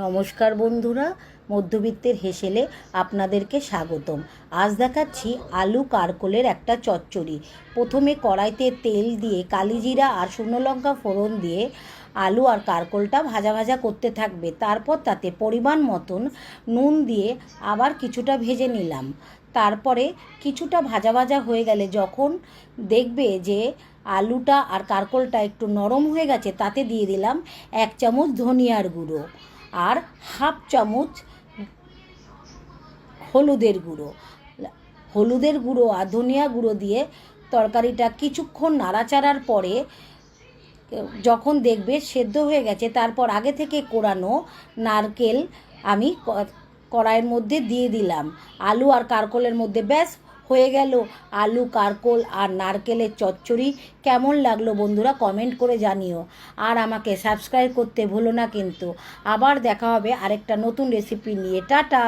নমস্কার বন্ধুরা, মধ্যবিত্তের হেসেলে আপনাদেরকে স্বাগতম। আজ দেখাচ্ছি আলু কারকোলের একটা চচ্চড়ি। প্রথমে কড়াইতে তেল দিয়ে কালিজিরা আর শুকনো লঙ্কা ফোড়ন দিয়ে আলু আর কারকোলটা ভাজা ভাজা করতে থাকবে। তারপর তাতে পরিমাণ মতন নুন দিয়ে আবার কিছুটা ভেজে নিলাম। তারপরে কিছুটা ভাজা ভাজা হয়ে গেলে যখন দেখবে যে আলুটা আর কারকোলটা একটু নরম হয়ে গেছে, তাতে দিয়ে দিলাম 1 চামচ ধনিয়ার গুঁড়ো আর হাফ চামচ হলুদের গুঁড়ো আর ধনিয়া গুঁড়ো দিয়ে তরকারিটা কিছুক্ষণ নাড়াচাড়ার পরে যখন দেখবে সেদ্ধ হয়ে গেছে, তারপর আগে থেকে কোরানো নারকেল আমি কড়াইয়ের মধ্যে দিয়ে দিলাম আলু আর কারকোলের মধ্যে। ব্যাস হয়ে গেল আলু কারকোল আর নারকেলের চচ্চড়ি। কেমন লাগলো বন্ধুরা কমেন্ট করে জানিও, আর আমাকে সাবস্ক্রাইব করতে ভুলো না কিন্তু। আবার দেখা হবে আরেকটা নতুন রেসিপি নিয়ে। টাটা।